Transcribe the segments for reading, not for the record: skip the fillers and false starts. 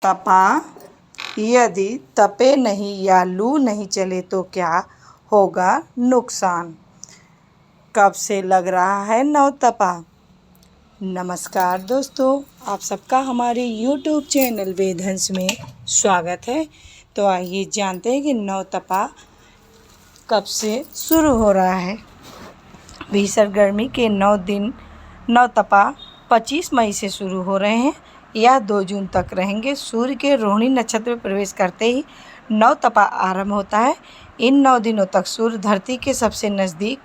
तपा, यदि तपे नहीं या लू नहीं चले तो क्या होगा नुकसान। कब से लग रहा है नवतपा। नमस्कार दोस्तों, आप सबका हमारे YouTube चैनल वेदहंस में स्वागत है। तो आइए जानते हैं कि नवतपा कब से शुरू हो रहा है। भीषण गर्मी के 9 दिन नवतपा 25 मई से शुरू हो रहे हैं। यह 2 जून तक रहेंगे। सूर्य के रोहिणी नक्षत्र में प्रवेश करते ही नवतपा आरंभ होता है। इन 9 दिनों तक सूर्य धरती के सबसे नज़दीक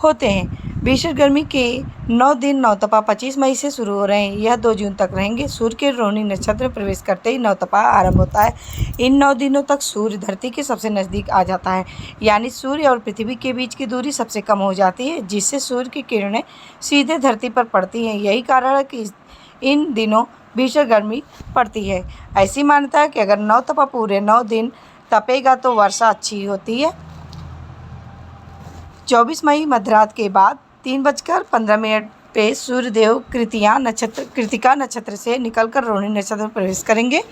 होते हैं। भीषण गर्मी के 9 दिन नवतपा 25 मई से शुरू हो रहे हैं। यह 2 जून तक रहेंगे। सूर्य के रोहिणी नक्षत्र में प्रवेश करते ही नवतपा आरंभ होता है। इन 9 दिनों तक सूर्य धरती के सबसे नज़दीक आ जाता है, यानी सूर्य और पृथ्वी के बीच की दूरी सबसे कम हो जाती है, जिससे सूर्य की किरणें सीधे धरती पर पड़ती हैं। यही कारण है कि इन दिनों भीषण गर्मी पड़ती है। ऐसी मान्यता है कि अगर नवतपा पूरे 9 दिन तपेगा तो वर्षा अच्छी होती है। 24 मई मध्यरात के बाद 3:15 पे सूर्यदेव कृतिका नक्षत्र से निकलकर रोहिणी नक्षत्र में प्रवेश करेंगे।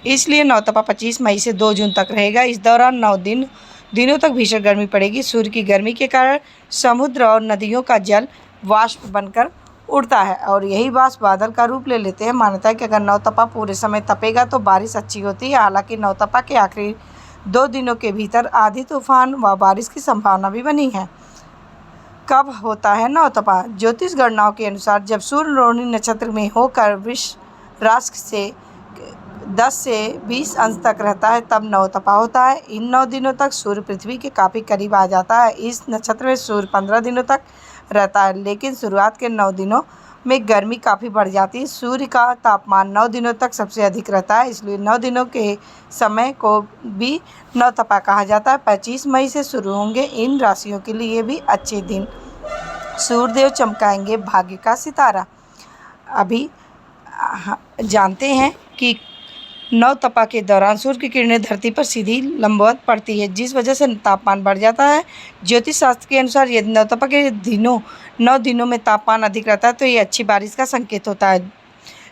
इसलिए नवतपा 25 मई से 2 जून तक रहेगा। इस दौरान 9 दिनों तक भीषण गर्मी पड़ेगी। सूर्य की गर्मी के कारण समुद्र और नदियों का जल वाष्प बनकर उड़ता है और यही वाष्प बादल का रूप ले लेते हैं। मान्यता है कि अगर नवतपा पूरे समय तपेगा तो बारिश अच्छी होती है। हालांकि नवतपा के आखिरी 2 दिनों के भीतर आंधी तूफान व बारिश की संभावना भी बनी है। कब होता है नवतपा। ज्योतिष गणनाओं के अनुसार जब सूर्य रोहिणी नक्षत्र में होकर वृश्चिक राशि से 10 से 20 अंश तक रहता है तब नवतपा होता है। इन 9 दिनों तक सूर्य पृथ्वी के काफ़ी करीब आ जाता है। इस नक्षत्र में सूर्य 15 दिनों तक रहता है, लेकिन शुरुआत के 9 दिनों में गर्मी काफ़ी बढ़ जाती है। सूर्य का तापमान 9 दिनों तक सबसे अधिक रहता है, इसलिए 9 दिनों के समय को भी नवतपा कहा जाता है। 25 मई से शुरू होंगे इन राशियों के लिए भी अच्छे दिन। सूर्यदेव चमकाएंगे भाग्य का सितारा। अभी जानते हैं कि नवतपा के दौरान सूर्य की किरणें धरती पर सीधी लंबवत पड़ती है, जिस वजह से तापमान बढ़ जाता है। ज्योतिष शास्त्र के अनुसार यदि नवतपा के 9 दिनों में तापमान अधिक रहता है तो ये अच्छी बारिश का संकेत होता है।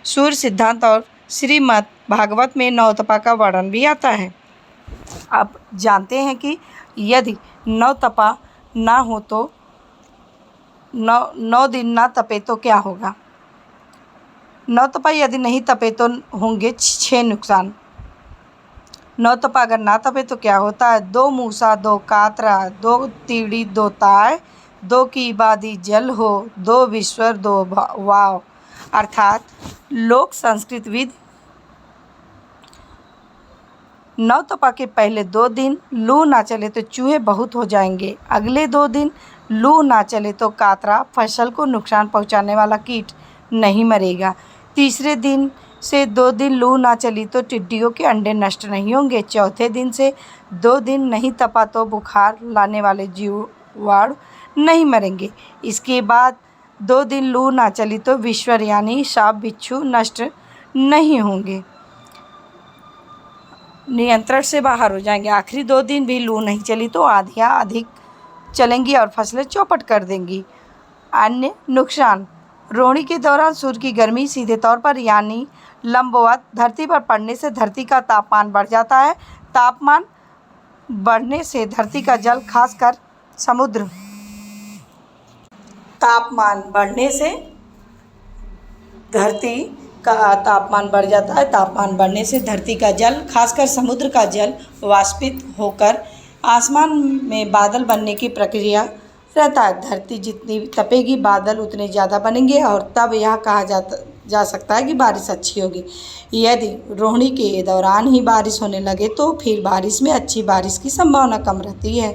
सूर्य सिद्धांत और श्रीमद् भागवत में नवतपा का वर्णन भी आता है। अब जानते हैं कि यदि नवतपा ना हो तो 9 दिन ना तपे तो क्या होगा। नवतपा यदि नहीं तपे तो होंगे 6 नुकसान। नवतपा अगर ना तपे तो क्या होता है। 2 मूसा, 2 कातरा, 2 तीड़ी, 2 ताय, 2 की बादी जल हो, 2 विश्वर, 2 वाव। अर्थात लोक संस्कृतविद नवतपा के पहले 2 दिन लू ना चले तो चूहे बहुत हो जाएंगे। अगले 2 दिन लू ना चले तो कातरा, फसल को नुकसान पहुंचाने वाला कीट, नहीं मरेगा। तीसरे दिन से 2 दिन लू ना चली तो टिड्डियों के अंडे नष्ट नहीं होंगे। चौथे दिन से 2 दिन नहीं तपा तो बुखार लाने वाले जीवाणु नहीं मरेंगे। इसके बाद 2 दिन लू ना चली तो विश्वर यानी सांप बिच्छू नष्ट नहीं होंगे, नियंत्रण से बाहर हो जाएंगे। आखिरी 2 दिन भी लू नहीं चली तो आंधियाँ अधिक चलेंगी और फसलें चौपट कर देंगी। अन्य नुकसान। रोहिणी के दौरान सूर्य की गर्मी सीधे तौर पर यानी लंबवत धरती पर पड़ने से धरती का तापमान बढ़ जाता है। तापमान बढ़ने से धरती का जल, खासकर समुद्र तापमान बढ़ने से धरती का तापमान बढ़ जाता है। तापमान बढ़ने से धरती का जल, खासकर समुद्र का जल वाष्पित होकर आसमान में बादल बनने की प्रक्रिया रहता है। धरती जितनी तपेगी बादल उतने ज़्यादा बनेंगे और तब यह कहा जा सकता है कि बारिश अच्छी होगी। यदि रोहिणी के दौरान ही बारिश होने लगे तो फिर बारिश में अच्छी बारिश की संभावना कम रहती है।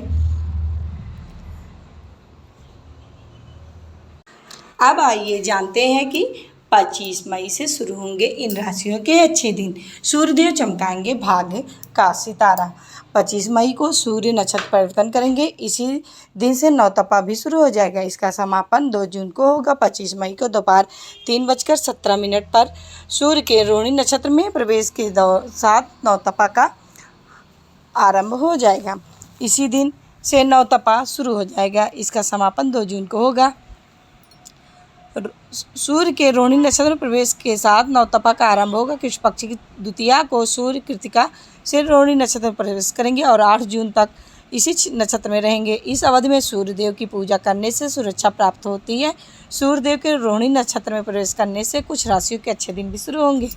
अब आइए जानते हैं कि 25 मई से शुरू होंगे इन राशियों के अच्छे दिन। सूर्यदेव चमकाएंगे भाग्य का सितारा। 25 मई को सूर्य नक्षत्र परिवर्तन करेंगे। इसी दिन से नवतपा भी शुरू हो जाएगा। इसका समापन 2 जून को होगा। 25 मई को दोपहर 3:17 पर सूर्य के रोहिणी नक्षत्र में प्रवेश के साथ नवतपा का आरंभ हो जाएगा। इसी दिन से नवतपा शुरू हो जाएगा। इसका समापन 2 जून को होगा। सूर्य के रोहिणी नक्षत्र में प्रवेश के साथ नवतपा का आरंभ होगा। कृष्ण पक्ष की द्वितीया को सूर्य कृतिका से रोहिणी नक्षत्र में प्रवेश करेंगे और 8 जून तक इसी नक्षत्र में रहेंगे। इस अवधि में सूर्यदेव की पूजा करने से सुरक्षा प्राप्त होती है। सूर्यदेव के रोहिणी नक्षत्र में प्रवेश करने से कुछ राशियों के अच्छे दिन भी शुरू होंगे।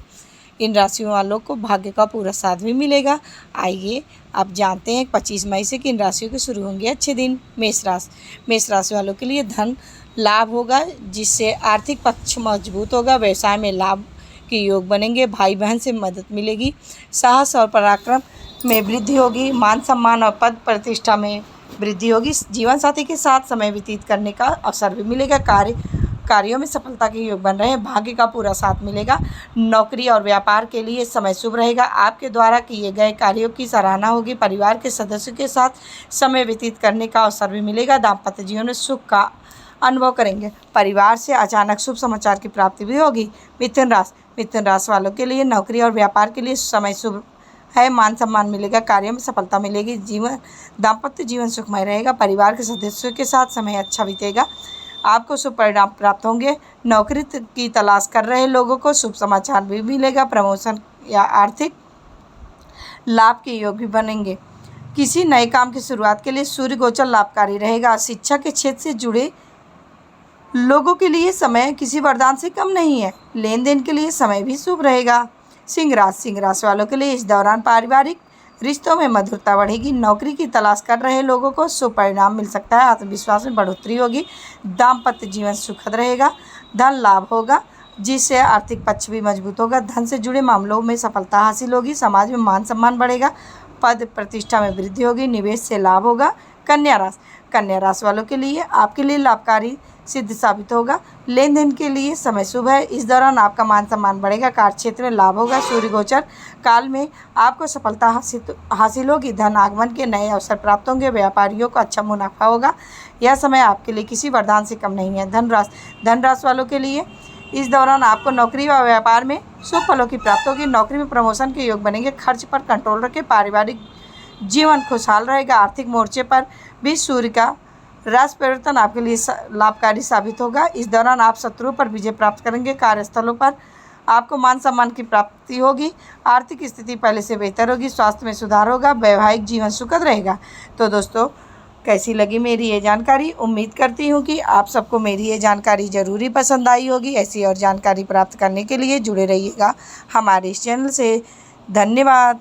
इन राशियों वालों को भाग्य का पूरा साथ भी मिलेगा। आइए आप जानते हैं 25 मई से किन राशियों के शुरू होंगे अच्छे दिन। मेष राशि वालों के लिए धन लाभ होगा, जिससे आर्थिक पक्ष मजबूत होगा। व्यवसाय में लाभ के योग बनेंगे। भाई बहन से मदद मिलेगी। साहस और पराक्रम में वृद्धि होगी। मान सम्मान और पद प्रतिष्ठा में वृद्धि होगी। जीवन साथी के साथ समय व्यतीत करने का अवसर भी मिलेगा। कार्यों में सफलता के योग बन रहे हैं। भाग्य का पूरा साथ मिलेगा। नौकरी और व्यापार के लिए समय शुभ रहेगा। आपके द्वारा किए गए कार्यों की सराहना होगी। परिवार के सदस्यों के साथ समय व्यतीत करने का अवसर भी मिलेगा। दाम्पत्य जीवन में सुख का अनुभव करेंगे। परिवार से अचानक शुभ समाचार की प्राप्ति भी होगी। मिथुन राशि वालों के लिए नौकरी और व्यापार के लिए समय शुभ है। मान सम्मान मिलेगा। कार्यों में सफलता मिलेगी। दाम्पत्य जीवन सुखमय रहेगा। परिवार के सदस्यों के साथ समय अच्छा बीतेगा। आपको शुभ परिणाम प्राप्त होंगे। नौकरी की तलाश कर रहे लोगों को शुभ समाचार भी मिलेगा। प्रमोशन या आर्थिक लाभ के योग भी बनेंगे। किसी नए काम की शुरुआत के लिए सूर्य गोचर लाभकारी रहेगा। शिक्षा के क्षेत्र से जुड़े लोगों के लिए समय किसी वरदान से कम नहीं है। लेन देन के लिए समय भी शुभ रहेगा। सिंह राशि वालों के लिए इस दौरान पारिवारिक रिश्तों में मधुरता बढ़ेगी। नौकरी की तलाश कर रहे लोगों को शुभ परिणाम मिल सकता है। आत्मविश्वास में बढ़ोतरी होगी। दाम्पत्य जीवन सुखद रहेगा। धन लाभ होगा, जिससे आर्थिक पक्ष भी मजबूत होगा। धन से जुड़े मामलों में सफलता हासिल होगी। समाज में मान सम्मान बढ़ेगा। पद प्रतिष्ठा में वृद्धि होगी। निवेश से लाभ होगा। कन्या राशि वालों के लिए आपके लिए लाभकारी सिद्ध साबित होगा। लेन देन के लिए समय शुभ है। इस दौरान आपका मान सम्मान बढ़ेगा। कार्य क्षेत्र में लाभ होगा। सूर्य गोचर काल में आपको सफलता हासिल होगी। धन आगमन के नए अवसर प्राप्त होंगे। व्यापारियों को अच्छा मुनाफा होगा। यह समय आपके लिए किसी वरदान से कम नहीं है। धन राशि वालों के लिए इस दौरान आपको नौकरी व व्यापार में शुभ फलों की प्राप्ति होगी। नौकरी में प्रमोशन के योग बनेंगे। खर्च पर कंट्रोल रखें। पारिवारिक जीवन खुशहाल रहेगा। आर्थिक मोर्चे पर भी सूर्य का राशि परिवर्तन आपके लिए लाभकारी साबित होगा। इस दौरान आप शत्रुओं पर विजय प्राप्त करेंगे। कार्यस्थलों पर आपको मान सम्मान की प्राप्ति होगी। आर्थिक स्थिति पहले से बेहतर होगी। स्वास्थ्य में सुधार होगा। वैवाहिक जीवन सुखद रहेगा। तो दोस्तों, कैसी लगी मेरी ये जानकारी? उम्मीद करती हूँ कि आप सबको मेरी ये जानकारी ज़रूरी पसंद आई होगी। ऐसी और जानकारी प्राप्त करने के लिए जुड़े रहिएगा हमारे इस चैनल से। धन्यवाद।